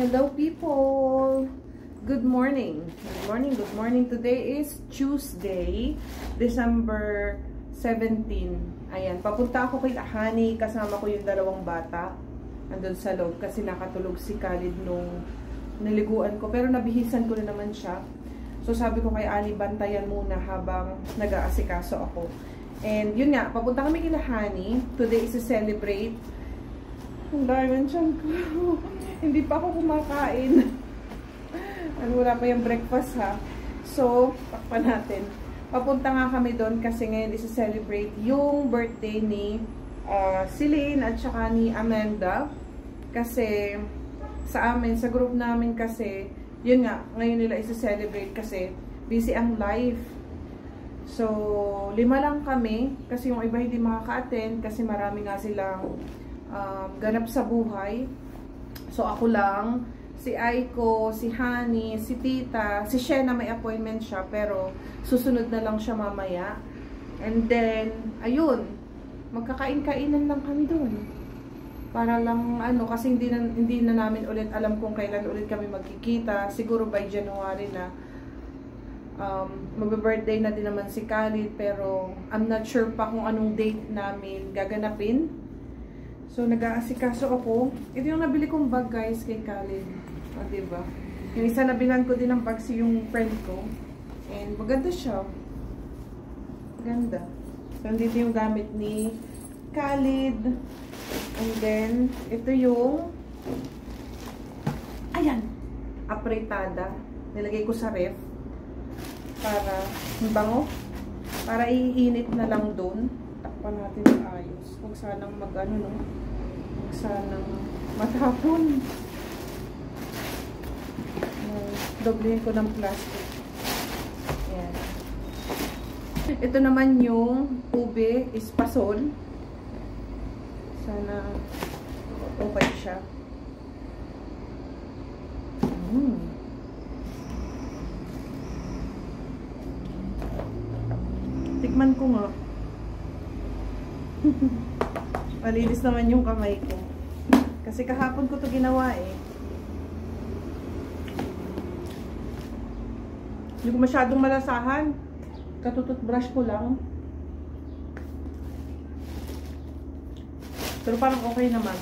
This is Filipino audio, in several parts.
Hello people! Good morning! Good morning, good morning. Today is Tuesday, December 17. Ayan, papunta ako kay Ahani, kasama ko yung dalawang bata. Andun sa loob kasi nakatulog si Khalid nung niliguan ko. Pero nabihisan ko na naman siya. So sabi ko kay Ali, bantayan muna habang nag-aasikaso ako. And yun nga, papunta kami kay Ahani. Today is to celebrate. Ang dami siyan ko. Hindi pa ako kumakain. Wala pa yung breakfast ha. So, takpan natin. Papunta nga kami doon kasi ngayon is to celebrate yung birthday ni Celine at saka ni Amanda. Kasi sa amin, sa group namin kasi, yun nga, ngayon nila is to celebrate kasi busy ang life. So, 5 lang kami kasi yung iba hindi makaka-attend kasi marami nga silang ganap sa buhay. So, ako lang, si Aiko, si Hani, si Tita, si Shena may appointment siya, pero susunod na lang siya mamaya. And then, ayun, magkakain-kainan lang kami doon. Para lang, kasi hindi na namin ulit alam kung kailan ulit kami magkikita. Siguro by January na. Magbe-birthday na din naman si Khalid, pero I'm not sure pa kung anong date namin gaganapin. So, nag-aasikaso ako. Ito yung nabili kong bag, guys, kay Khalid. O, diba? Yung isa nabilan ko din ng bag si yung friend ko. And maganda siya. Ganda. So, dito yung gamit ni Khalid. And then, ito yung ayan! Apretada. Nilagay ko sa ref. Para, bango. Para iinit na lang doon. Takpan natin yung ayos. Huwag sanang no? Huwag sanang matapon. Doblehin ko ng plastic. Ayan. Ito naman yung ube espasol. Sana okay siya. Tikman ko nga. Malinis naman yung kamay ko. Kasi kahapon ko to ginawa eh. Hindi ko masyadong malasahan. Katututbrush ko lang. Pero parang okay naman.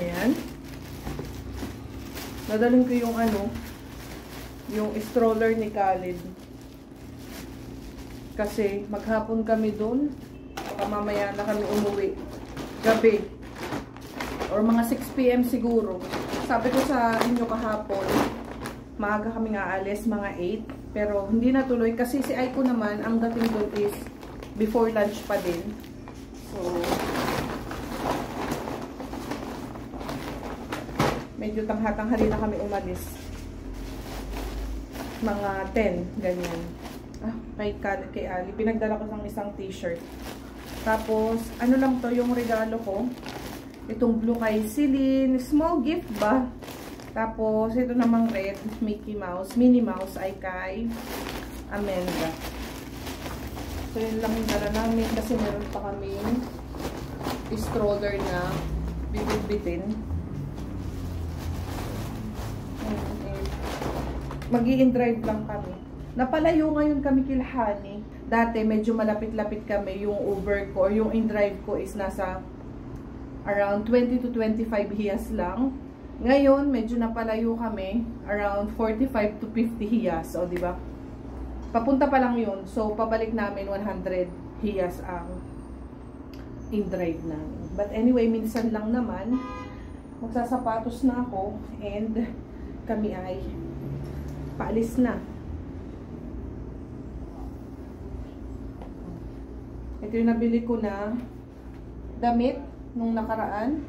Ayan. Nadalhin ko yung yung stroller ni Khalid. Kasi maghapon kami doon. Mamaya na kami umuwi. Gabi. Or mga 6 PM siguro. Sabi ko sa inyo kahapon, maaga kami nga alis, mga 8. Pero hindi natuloy kasi si Aiko naman, ang dating doon is before lunch pa din. So, medyo tanghatang-hali na kami umalis. Mga 10, ganyan. Kay Ali. Pinagdala ko ng isang t-shirt. Tapos, lang to, yung regalo ko. Itong blue kay Celine. Small gift ba? Tapos, ito namang red, Mickey Mouse. Minnie Mouse ay kay Amanda. So, yun lang yung dala namin kasi meron pa kami stroller na bibit-bitin. Mag-i-drive lang kami. Napalayo ngayon kami kay Hani. Dati medyo malapit-lapit kami. Yung Uber ko or yung in-drive ko is nasa around 20 to 25 hiyas lang. Ngayon, medyo napalayo kami. Around 45 to 50 hiyas. O, diba? Papunta pa lang yun. So, pabalik namin 100 hiyas ang in-drive namin. But anyway, minsan lang naman. Magsasapatos na ako. And kami ay paalis na. Ito yung nabili ko na damit nung nakaraan.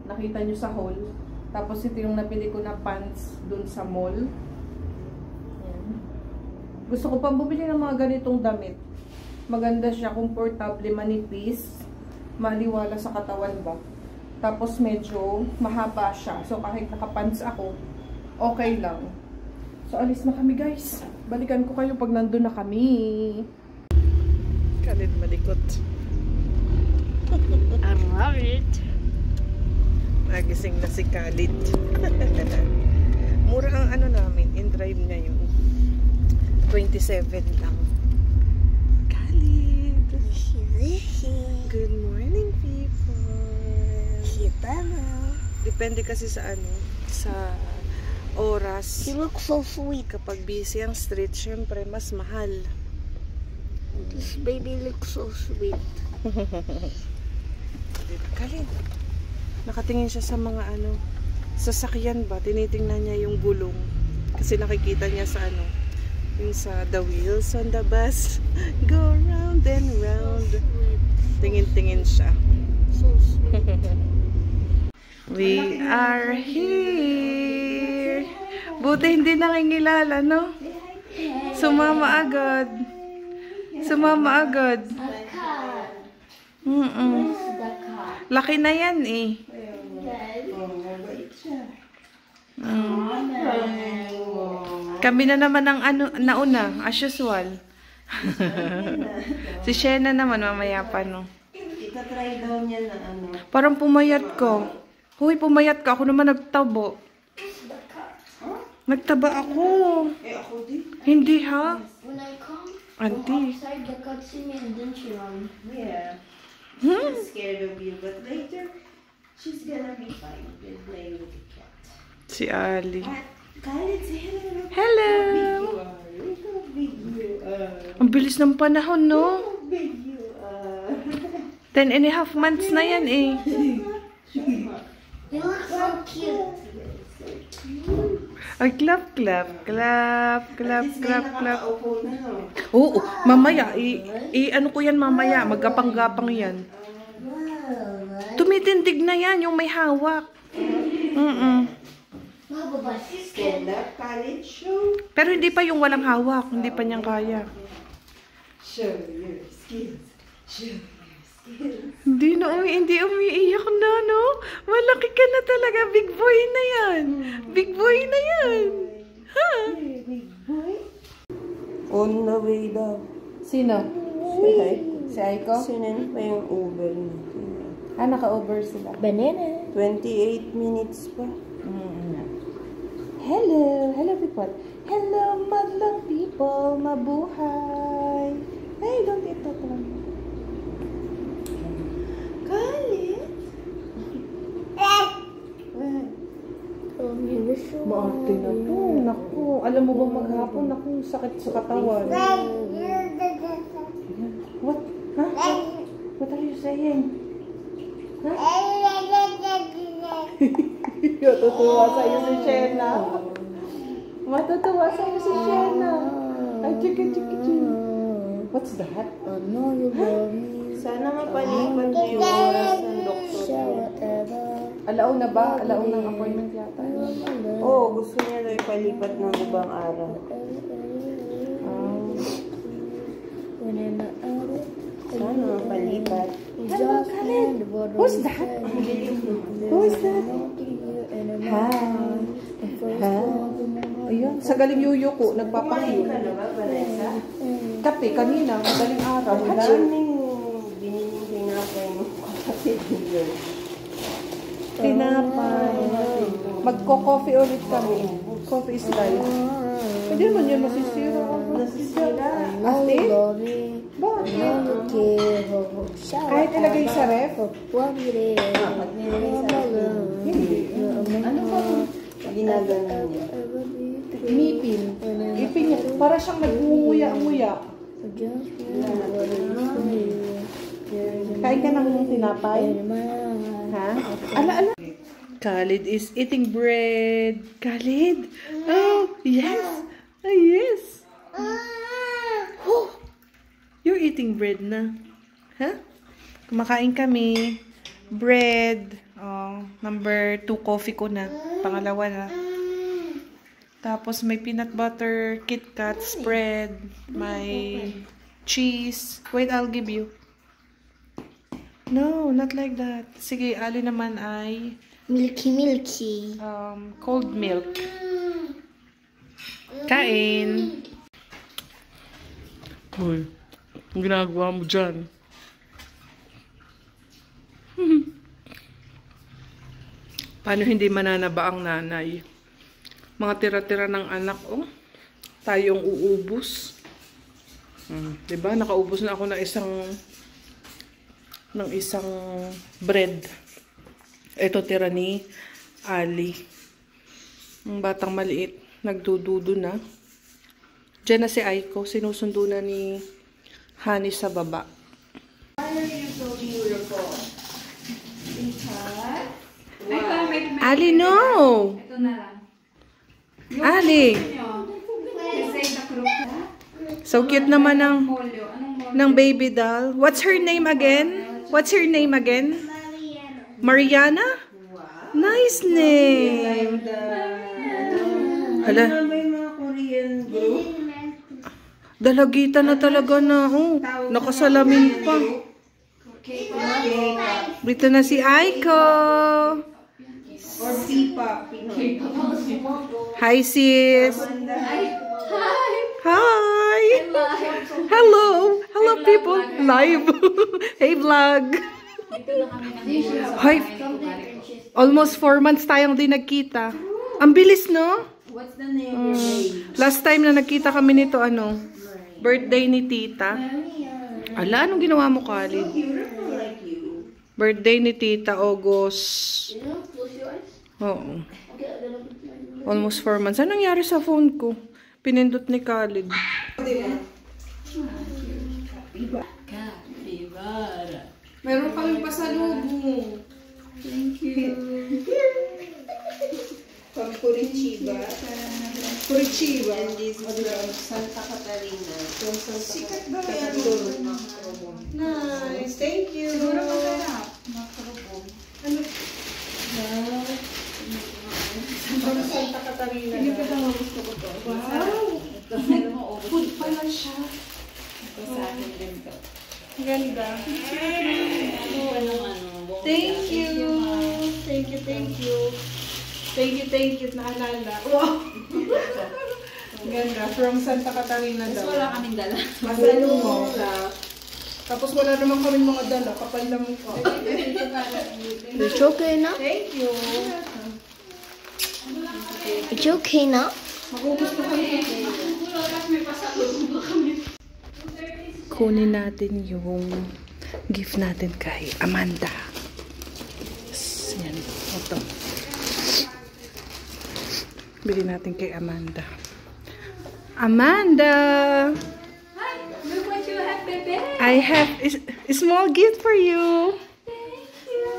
Nakita nyo sa haul. Tapos ito yung nabili ko na pants dun sa mall. Ayan. Gusto ko pang bumili ng mga ganitong damit. Maganda siya, komportable, manipis, maliwala sa katawan ba. Tapos medyo mahaba siya. So kahit nakapants ako, okay lang. So alis na kami guys. Balikan ko kayo pag nandun na kami. Khalid malikot. I love it. Nagising na si Khalid. Mura ang ano namin, in-drive ngayon. 27 lang. Khalid! Good morning, people! Depende kasi sa ano, sa oras. You look so sweet. Kapag busy ang street, syempre mas mahal. This baby looks so sweet. Khalid, nakatingin siya sa mga ano, sasakyan ba? Tinitingnan niya yung gulong. Kasi nakikita niya sa ano, yung sa the wheels on the bus go round and round. Tingin-tingin siya. So sweet. We are here. Buti hindi nakingilala, no? Sumama agad. Sumama agad. Laki na yan eh. Kami na naman ang ano, nauna, as usual. Si Shena naman mamaya pa, no? Itatry daw niya na ano. Parang pumayat ko. Huy, pumayat ka. Ako naman nagtabo. Nagtaba ako. Eh ako din. Hindi ha? When I come Auntie. outside, the cat see me and then she run. Yeah. Hmm? She's scared of you, but later she's gonna be fine with playing with the cat. Si Ali. Khalid, say hello. Hello! Look how big you are. Ang bilis ng panahon, no? Look how big you are. 10.5 months na yan eh. You look so cute. Ay, clap, clap, clap, clap, clap, clap. Nakaupo na, no? Oo, mamaya. Ano ko yan mamaya? Magapang-gapang yan. Tumitindig na yan, yung may hawak. Stand up, Khalid, show. Pero hindi pa yung walang hawak. Hindi pa niyang kaya. Show your skills. Show your skills. Hindi umiiyak na, no? Malaki ka na talaga. Big boy na yan. Big boy na yan. Ha? Big boy. On the way daw. Sino? Si Aiko? Sinin pa yung Uber na. Ah, naka-over sila. Banana. 28 minutes pa. Hello! Hello, people. Hello, madlang people. Mabuhay. Hey, don't eat that one. Khalid? Maarte na po. Naku. Alam mo ba maghapon? Naku, sakit sa katawan. What? Huh? What are you saying? Huh? Matutuwa sa'yo si Shena. Matutuwa sa'yo si Shena. Ay, chiki. What's that? Sana mapalipat niyo yung oras ng doktor. Alauna ba? Alauna ang appointment yata. Oo, gusto niya daw ipalipat ng ibang araw. Sana mapalipat. Hello, Khalid. Who's that? Who's that? Hi. Ayun, sa galing yuyo ko, nagpapakiyo. Ka na ba, Vanessa? Kape, kanina, madaling araw. Daming biniling tinapay mo kapatid yun. Tinapay. Magko-coffee ulit kami. Coffee is life. Hindi naman yun masisira. Nasisira. Ate? Bakit? Kahit ilagay sa ref? Ano ba? Ginagano niya. Ngipin. Ngipin niya. Para siyang nag-uumuya-umuya. Kain ka ng tinapay? Ha? Ala. Khalid is eating bread. Khalid? Oh, yes. Oh, yes. Oh, you're eating bread na. Ha? Kumakain kami. Bread. Oh, number 2 coffee ko na. Pangalawa na. Tapos may peanut butter, KitKat spread, may cheese. Wait, I'll give you. No, not like that. Sige, Ali naman ay Milky. cold milk. Kain. Hoy, ang ginagawa mo dyan? Paano hindi mananaba ang nanay? Mga tira-tira ng anak, oh. Tayong uubos. Diba? Nakaubos na ako ng isang bread. Ito tira ni Ali. Ang batang maliit. Nagdududo na. Diyan na si Aiko. Sinusundo na ni Honey sa baba. Why are you so beautiful? Because... Ali, no! Ito na lang. Ali! So cute naman ng baby doll. What's her name again? What's her name again? Mariana? Nice name! Ala. Dalagita na talaga na. Oh, nakasalamin pa. Dito na si Aiko. Or Pipa. Hi, sis. Hi. Hello. Hello, people. Live. Hey, vlog. Hi. Almost 4 months tayong di nagkita. Ang bilis, no? What's the name of your baby? Last time na nagkita kami nito, birthday ni tita. Ala, anong ginawa mo, Khalid? Beautiful like you. Birthday ni tita, August. Oo. Almost 4 months. Anong nangyari sa phone ko? Pinindot ni Khalid. Meron kaming pasalubong. Thank you. From Curitiba. Curitiba. And this is from Santa Catarina. From Santa Catarina. Nice. Thank you. Siguro masarap. Makarupong. From Santa Catarina. Hindi pa daw gusto ko to. Wow. Food pala siya. Ito sa akin din to. Ganda. Thank you. Thank you, thank you. Thank you. Naalala. Wow. Ganda. From Santa Catarina daw. Wala kaming dala. Masalubong lang. Tapos wala naman kaming mga dala. Kapal lang ko. It's okay na? Thank you. It's okay na? Magugustuhan ko. Kunin natin yung gift natin kay Amanda. Yan. Ito. Bili natin kay Amanda. Amanda! Hi! Look what you have, bebe! I have a small gift for you. Thank you!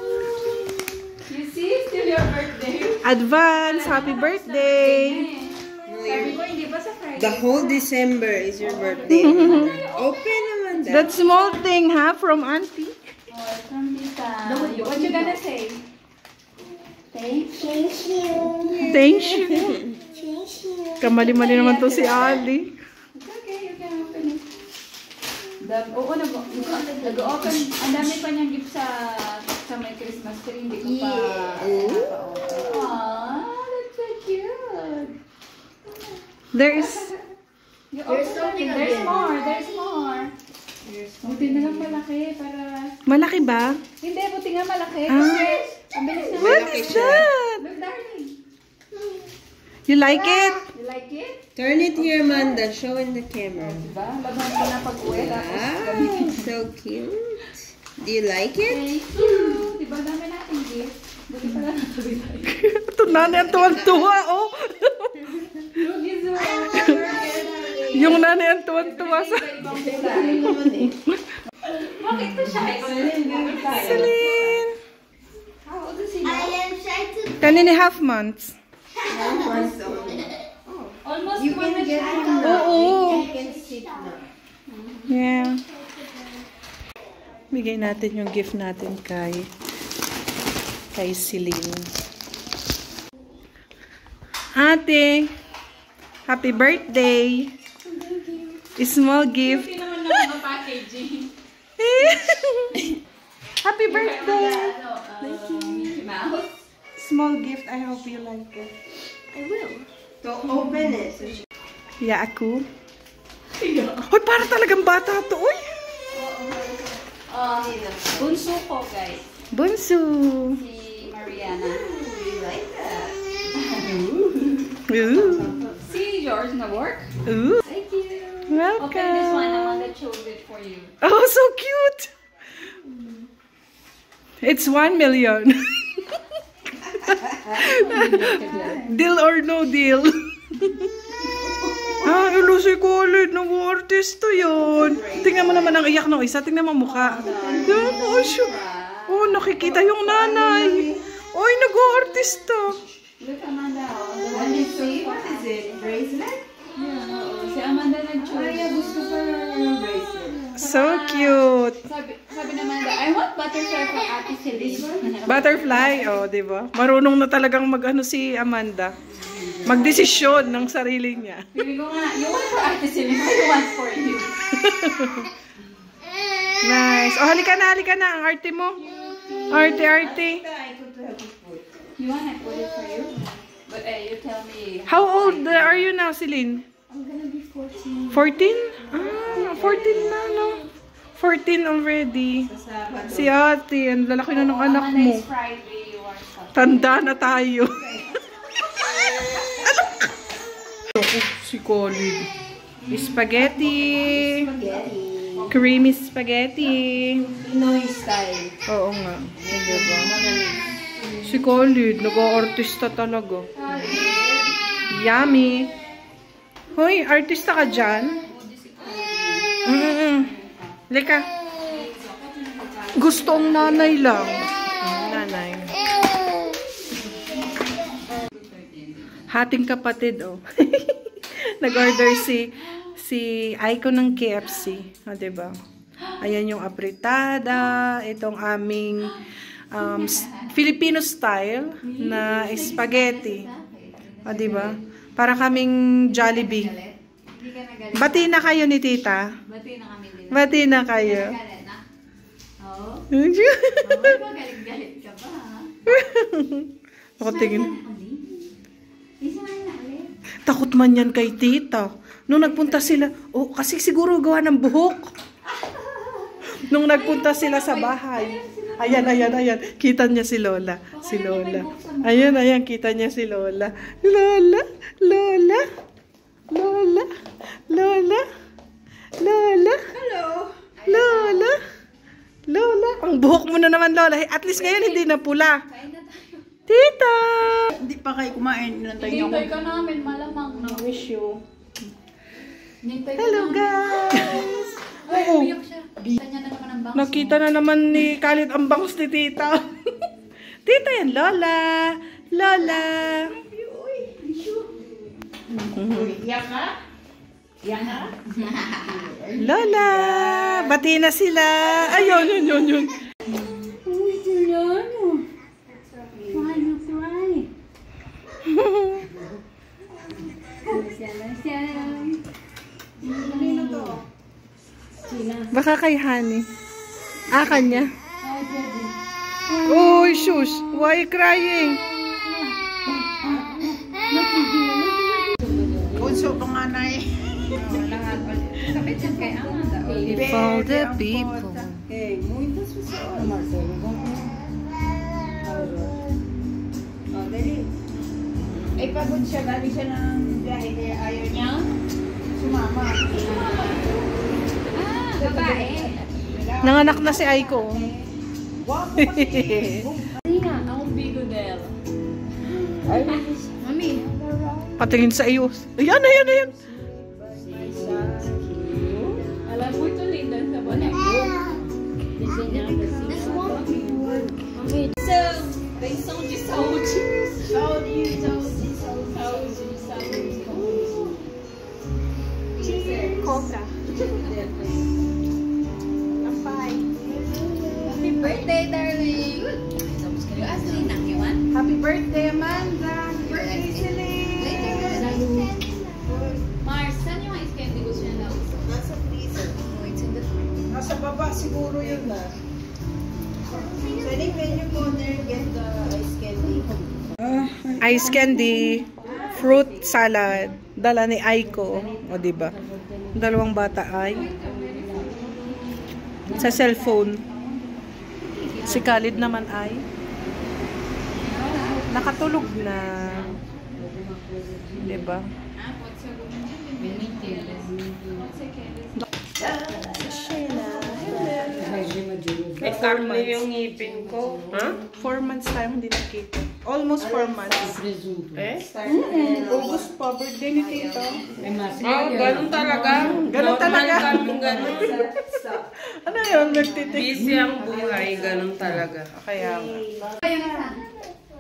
You see? Still your birthday? Advance! Happy birthday! Sabi ko, hindi ba sa Friday? The whole December is your birthday. Open naman that. That small thing, ha? From Auntie. Oh, from Tita. What you gonna say? Thank you. Thank you. Kamali-mali naman to si Ali. It's okay, you can open it. Oo, nag-open. Ang dami pa niyang gift sa may Christmas tree. Hindi ko pa napa-open. Aww, that's so cute. There's There's more. Buti na lang malaki para... malaki ba? Hindi, buti nga malaki. Ah. Kasi, ang bilis na What malaki is siya. that? Look, darling. You like it? You like it? Turn it here, Amanda. Show in the camera. Diba? Laban ko na pag-uwi. Wow, so cute. Do you like it? Thank you. Diba dami natin gift? Buti pala natuloy tayo. Ito nanay ang tuwan-tuwa, oh. Look, is Yung nanay ang tuwan-tuwa sa... Bakit ko siya? Celine! How old is he? 10.5 months. Almost You can get him now. Oo. You can sit now. Yeah. Bigay natin yung gift natin kay Celine. Ate, happy birthday. Small gift. Hindi naman lang mga packaging. Happy birthday. Mickey Mouse. Small gift. I hope you like it. I will. So open it. So Yeah, ako. Hoy, para talagang bata to. Uy. Bunso ko, guys. Bunso. Si Mariana. Ooh. See, yours na work. Ooh. Thank you. Welcome. Open this one. Amanda chose it for you. Oh, so cute. It's 1 million. Deal or no deal. Ilo si Colin. Nag-artista yun. Tingnan mo naman ang iyak ng isa. Tingnan mo mukha. Oh, nakikita yung nanay. Oy, nag-artista. Look, Amanda. Let me see. What is it? Bracelet? Yeah, si Amanda nag-choose. Ay, gusto ko ng bracelet. So cute. Sabi na Amanda, I want butterfly for Ate Celine. Butterfly. Oh, di ba? Marunong na talagang mag-ano si Amanda. Magdesisyon ng sarili niya. Pili ko nga, you want for Ate Celine, I want for you. Nice. Oh, halika na. Ang arte mo. Arte. You want I put it for you? But you tell me. How old are you now, Celine? I'm gonna be 14. 14? Ah, 14 na, no? 14 already. Si ate, ang lalaki na ng anak Amanda mo. is Friday, you are Saturday. Tanda na tayo. Si Colin. Spaghetti. Creamy spaghetti. Pinoy style. Oo nga. Diba? Si Colin, nag-artista talaga. Yummy. Hoy, artista ka dyan? Lika. Gustong nanay lang. Nanay. Hating kapatid, oh. Nag-order si Aiko ng KFC. O, diba? Ayan yung apritada. Itong aming Filipino style na spaghetti. O, diba? Para kaming Jollibee. Hindi ka nagalit. Bati na kayo ni tita. Bati na kami din. Bati na kayo. Galit na? Oo. Mamay ba galit-galit ka ba? Ako tingin. Isa na ulit. Takot man yan kay tita. Nung nagpunta sila, oh, kasi siguro gawa ng buhok. Nung nagpunta sila sa bahay. Ayan. Kita niya si Lola. Si Lola. Ayan, kita niya si Lola. Lola. Hello. Lola. Ang buhok mo na naman, Lola. At least ngayon hindi na pula. Kain na tayo. Tita! Hindi pa kayo kumain. Nantay niyo Hintay ako. ka namin, malamang na. Wish you. Hintay ka Hello, namin. guys! Ay, Oo. umiyak siya. Kita niya na naman ang bangs Nakita na naman ni Khalid ang bangs ni tita. Tita yan, Lola. Lola. Iyak ka? Iyak ka? Lola. Bati na sila. Ayun. Baka kay Honey. Kanya. Uy, sus. Why you crying? Punso panganay. Kapit yan kay Amanda. For the people. Okay, muitas pessoas. Oh, dali. Ay, pagod siya. Galing siya ng biyahe. Kaya ayaw niya sumama. Babae. Nanganak na si Aiko. Guwapo kasi. Sina, ang bigo del. Mami. Patingin sa iyo. Ayan. Alam mo ito, Linda, sa bonek. Pensão de saúde. Coca. Happy birthday, darling. You ask Lina, you want? Happy birthday, Amanda. Happy birthday, Celine. Mars, saan yung ice candy gusto niya daw? Nasa freezer. Oh, it's in the fridge. Nasa baba siguro yun na. Pwedeng menu ko there, get the ice candy. Ice candy, fruit salad, dala ni Aiko. O, diba? Dalawang bata ay sa cellphone. Si Khalid naman ay nakatulog na. Diba? May karma yung ngipin ko. Ha? 4 months tayo hindi nakita. Almost 4 months. Eh? August pa, birthday ni Tito. Oh, ganun talaga. Ganun talaga. Normal ganun. Ano yun, nagtitik? Busy ang buhay, ganun talaga. Kaya,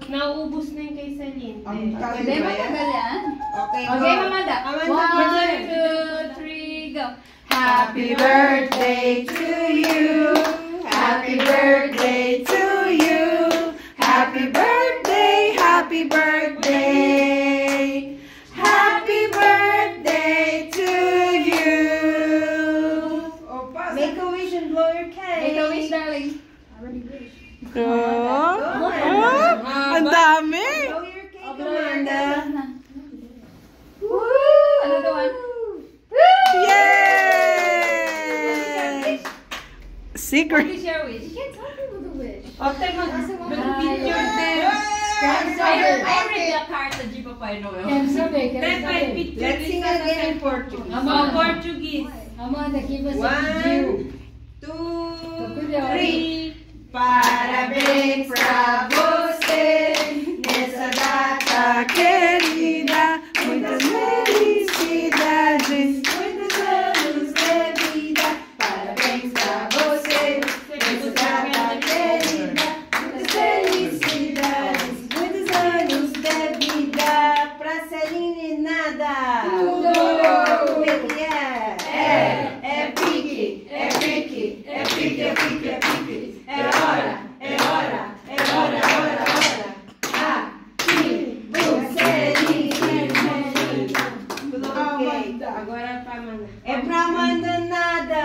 Nauubos na yung kay Celine. Hindi, matagal yan. Okay, Okay, Amanda. 1, 2, 3, go. Happy birthday to you. Happy birthday to you. Happy birthday, happy birthday. Happy birthday to you. Make a wish and blow your cake. Make a wish, darling. Ang dami. Blow your cake, Amanda. Woo! Ano naman? Yay! Secret. What is your wish? You can't tell people the wish. Okay, mag-picture din. I read the card sa Jeep of I know. Let's sing again in Portuguese. Portuguese. Amanda, give us a 1, video. 2, 3. Parabéns pra você nessa data Querida, muitas felicidades. muitos anos de vida. Parabéns pra você nessa data querida. Muitas felicidades, muitos anos de vida. Pra Celine nada. Como é que é? É pique, é pique, é pique, é pique, é pique. É hora, é hora, é hora, hora, hora. Aqui, Celine. Ok. Agora é pra Amanda. É pra Amanda nada.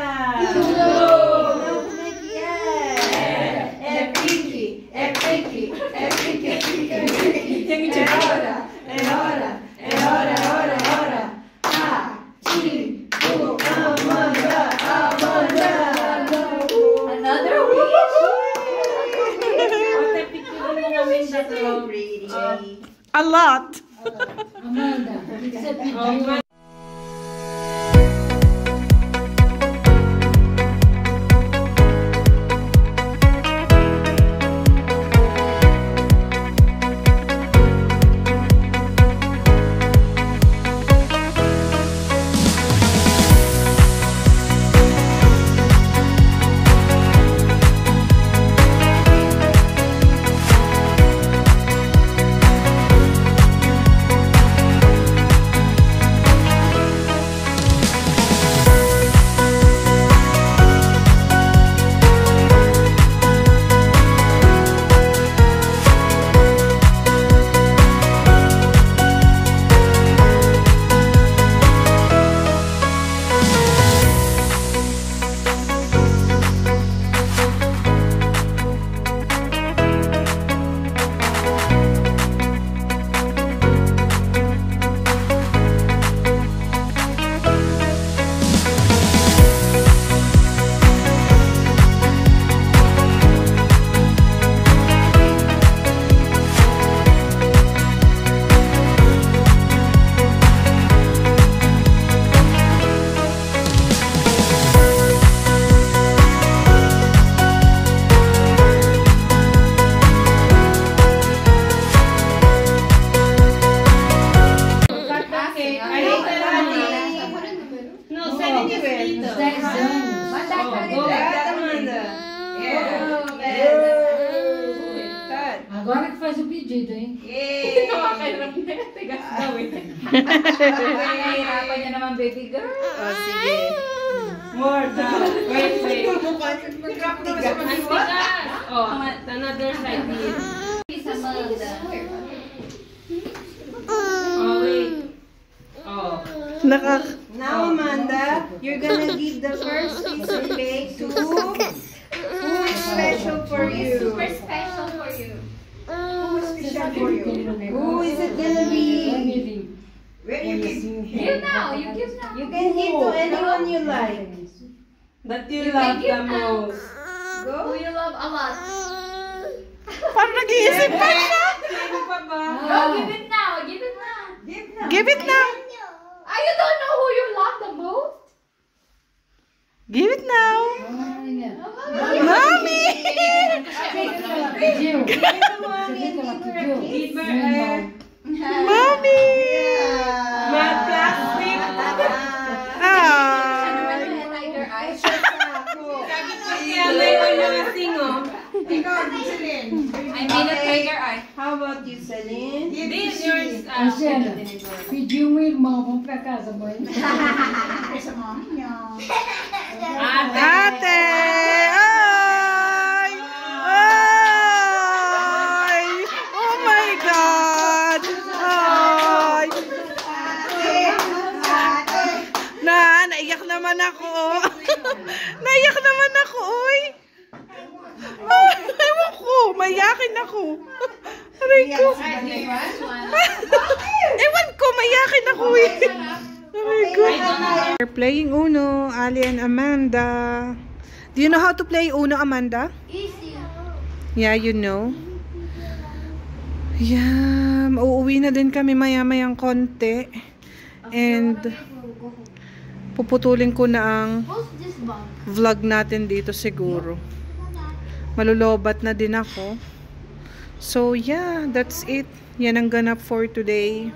Não, como é que é? É pique, é pique, é pique, é pique, é pique. É hora, é hora, é hora, hora, hora. Aqui, Amanda, Amanda. Another wish? Ate, picture mo namin sa So pretty. A lot. Amanda, it's a video. Agora que faz o pedido, hein? Nahihirapan niya naman, baby girl. Oh, sige. More down. Wait. Tigas. Oh, another side here. Amanda. Oh, wait. Oh. Now, Amanda, you're gonna give the first piece of cake to who is special for you? Super special for you. Who is special for you? Who is it gonna be? Where you give? Give now. You give now. You can give to anyone you like. That you love the most. Who you love a lot. Parang nag-iisip pa siya. Sino pa ba? Go, give it now. Give it now. Give it now. You don't know who you love the most? Give it now. Olha. Mommy! Pediu. Você viu que ela pediu? Mommy! May plastic. Ah. Tiger eyes. Kaya may ulusing, oh. Ikaw, Celine. I made a tiger eye. How about you, Celine? This yours. Angela, pediu um irmão. Vamos pra casa, mãe. Sa mom niyo. Ate! Ay! Ay! Oh my God! Ay! Naiyak naman ako. Naiyak naman ako, oy. Ewan ko, mayakin ako. Aray ko. Ewan ko, mayakin ako eh. Aray ko. We're playing Uno, Ali and Amanda. Do you know how to play Uno, Amanda? Easy. Yeah, you know. Yeah, uuwi na din kami maya-mayang konti. And puputulin ko na ang vlog natin dito siguro. Malulobat na din ako. So yeah, that's it. Yan ang ganap for today.